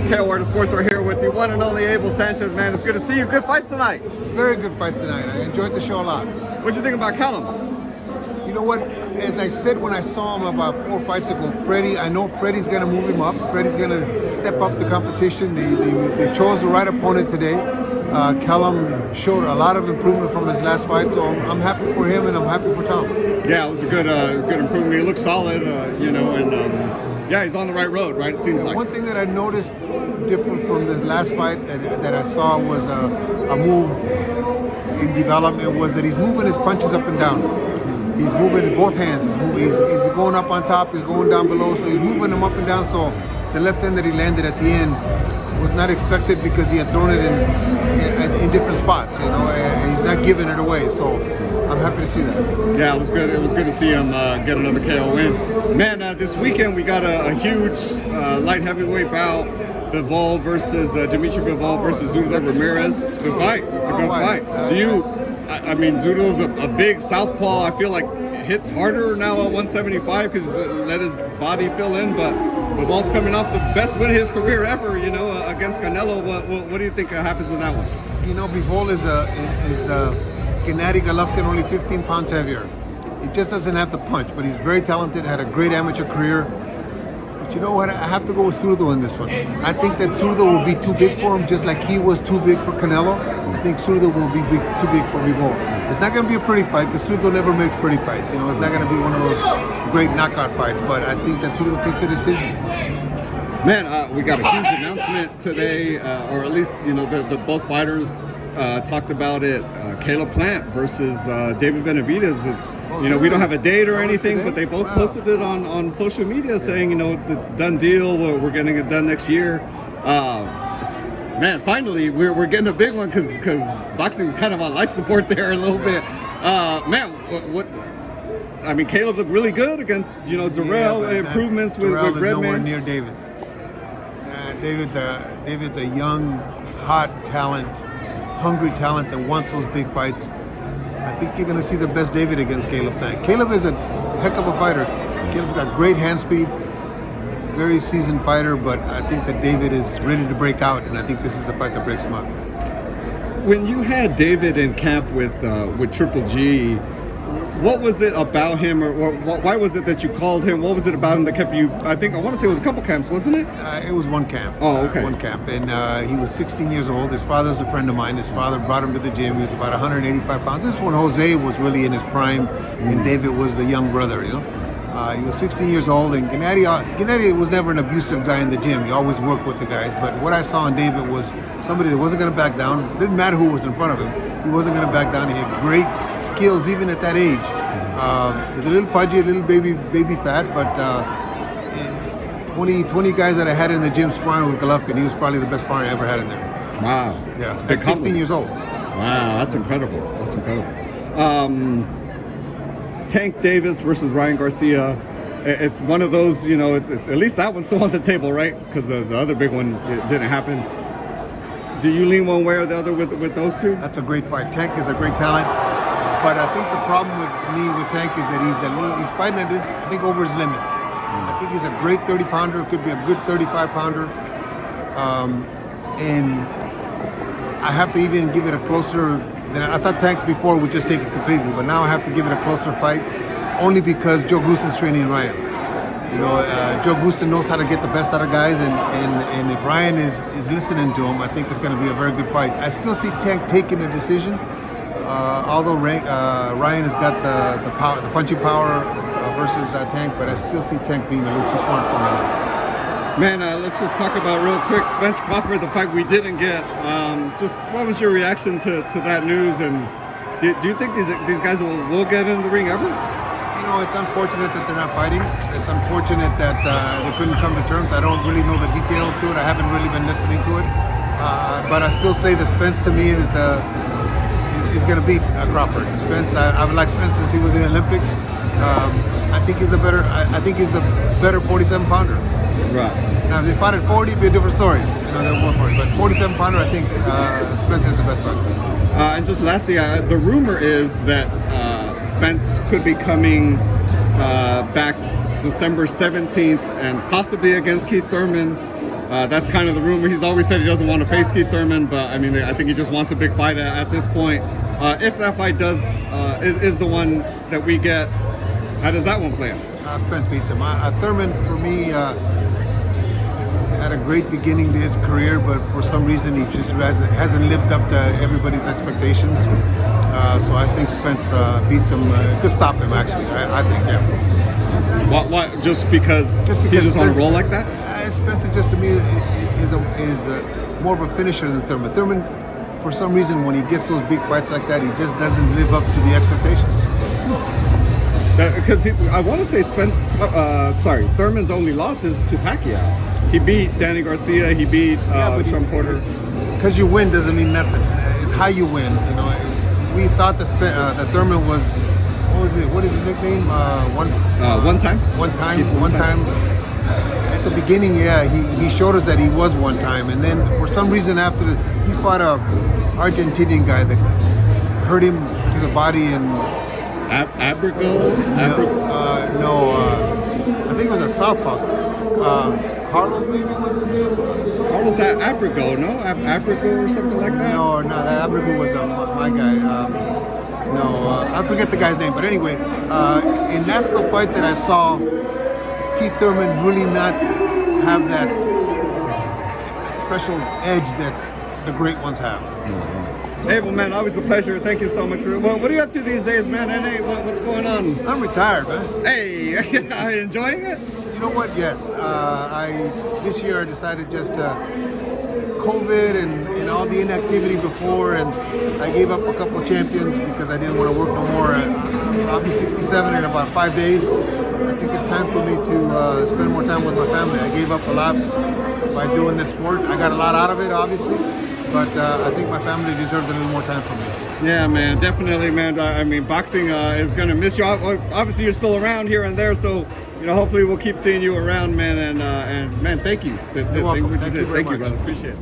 KO Artist Sports. We're here with the one and only Abel Sanchez, man. It's good to see you. Good fights tonight. Very good fights tonight. I enjoyed the show a lot. What'd you think about Callum? You know what? As I said when I saw him about 4 fights ago, I know Freddie's going to move him up. Freddie's going to step up the competition. They chose the right opponent today. Callum showed a lot of improvement from his last fight, so I'm happy for him and I'm happy for Tom. Yeah, it was a good improvement. He looked solid, yeah, he's on the right road, right? It seems like. One thing that I noticed different from this last fight that I saw was a move in development was that he's moving his punches up and down. He's moving with both hands. He's going up on top. He's going down below. So he's moving them up and down. So the left hand that he landed at the end was not expected because he had thrown it in different spots. You know, and he's not giving it away. So I'm happy to see that. Yeah, it was good. It was good to see him get another KO win. Man, this weekend we got a huge light heavyweight bout. Bivol versus Dimitri Bivol versus Zurdo Ramirez. It's a good fight. It's a good fight. I mean, Zurdo's a big southpaw. I feel like hits harder now at 175 because let his body fill in. But Bivol's coming off the best win of his career ever, you know, against Canelo. What do you think happens in that one? You know, Bivol is Gennady Golovkin, only 15 pounds heavier. He just doesn't have the punch, but he's very talented. Had a great amateur career. But you know what? I have to go with Zurdo in this one. I think that Zurdo will be too big for him, just like he was too big for Canelo. I think Zurdo will be too big for Bivol. It's not going to be a pretty fight because Zurdo never makes pretty fights. You know, it's not going to be one of those great knockout fights. But I think that Zurdo takes a decision. Man, we got a huge announcement today, or at least, you know, the both fighters talked about it. Caleb Plant versus David Benavidez. You know, we don't have a date or anything, but they both posted it on social media saying, you know, it's done deal. We're getting it done next year. Man, finally, we're getting a big one because boxing was kind of on life support there a little bit. Man, I mean, Caleb looked really good against, you know, Darrell. Improvements with Darrell is Redman. Nowhere near David. David's a young, hot talent, hungry talent that wants those big fights. I think you're going to see the best David against Caleb Plant. Caleb is a heck of a fighter. Caleb's got great hand speed, very seasoned fighter, but I think that David is ready to break out, and I think this is the fight that breaks him out. When you had David in camp with Triple G, what was it about him, or why was it that you called him? What was it about him that kept you? I want to say it was a couple camps, wasn't it? It was one camp. Oh, okay. One camp, and he was 16 years old. His father's a friend of mine. His father brought him to the gym. He was about 185 pounds. This is when Jose was really in his prime, and David was the young brother, you know. He was 16 years old, and Gennady was never an abusive guy in the gym. He always worked with the guys. But what I saw in David was somebody that wasn't going to back down. Didn't matter who was in front of him. He wasn't going to back down. He had great skills even at that age. He's a little pudgy, a little baby fat, but 20 guys that I had in the gym sparring with Golovkin, he was probably the best sparring I ever had in there. Wow. Yeah, at 16 years old. Wow, that's incredible. That's incredible. Tank Davis versus Ryan Garcia. It's one of those, you know, it's at least that one's still on the table, right? Because the other big one didn't happen. Do you lean one way or the other with those two? That's a great fight. Tank is a great talent, but I think the problem with Tank is that he's fighting I think over his limit. I think he's a great 30-pounder. Could be a good 35-pounder, and I have to even give it a closer. I thought Tank before would just take it completely, but now I have to give it a closer fight, only because Joe Goossen's training Ryan. You know, Joe Goossen knows how to get the best out of guys, and if Ryan is listening to him, I think it's going to be a very good fight. I still see Tank taking a decision, although Ryan has got the power, the punching power versus Tank, but I still see Tank being a little too smart for me. Man, let's just talk about real quick Spence Crawford, the fight we didn't get. Just what was your reaction to that news, and do you think these guys will get in the ring ever? You know, it's unfortunate that they're not fighting. It's unfortunate that they couldn't come to terms. I don't really know the details to it. I haven't really been listening to it, but I still say that Spence to me is going to beat Crawford. Spence, I've liked Spence since he was in the Olympics. I think he's the better 47-pounder. Right. Now, if they fought at 40, it'd be a different story. You know, they're more 40. But 47-pounder, I think Spence is the best fighter. And just lastly, the rumor is that Spence could be coming back December 17th and possibly against Keith Thurman That's kind of the rumor. He's always said he doesn't want to face Keith Thurman, but I mean, I think he just wants a big fight at this point. If that fight is the one that we get, how does that one play out? Spence beats him. Thurman, for me, had a great beginning to his career, but for some reason he just hasn't lived up to everybody's expectations. So I think Spence beats him. Could stop him, actually. I think, yeah. What? Just because he's just on a roll like that? Spence, just to me, is more of a finisher than Thurman. Thurman, for some reason, when he gets those big fights like that, he just doesn't live up to the expectations. Because I want to say Thurman's only loss is to Pacquiao. He beat Danny Garcia. He beat Sean Porter. Because you win doesn't mean nothing. It's how you win. You know, we thought that Thurman was, what was it? What is his nickname? One time. At the beginning, yeah, he showed us that he was one time, and then for some reason after he fought a Argentinian guy that hurt him to the body and. Abrigo? No, I think it was a southpaw. Carlos maybe was his name? Carlos Abrigo, no? Abrigo or something like that? No, that Abrigo was my guy. I forget the guy's name. But anyway, and that's the fight that I saw Keith Thurman really not have that special edge that the great ones have. Hey, well, man, always a pleasure. Thank you so much for it. Well, what are you up to these days, man? Hey, what's going on? I'm retired, man. Hey, are you enjoying it? You know what? Yes. This year I decided just COVID and all the inactivity before, and I gave up a couple of champions because I didn't want to work no more. I'll be 67 in about 5 days. I think it's time for me to spend more time with my family. I gave up a lot by doing this sport. I got a lot out of it, obviously. But I think my family deserves a little more time from me. Yeah, man, definitely, man. I mean, boxing is going to miss you. Obviously, you're still around here and there, so hopefully we'll keep seeing you around, man. And man, thank you. You're welcome. Thank you very much. Thank you, brother. Appreciate it.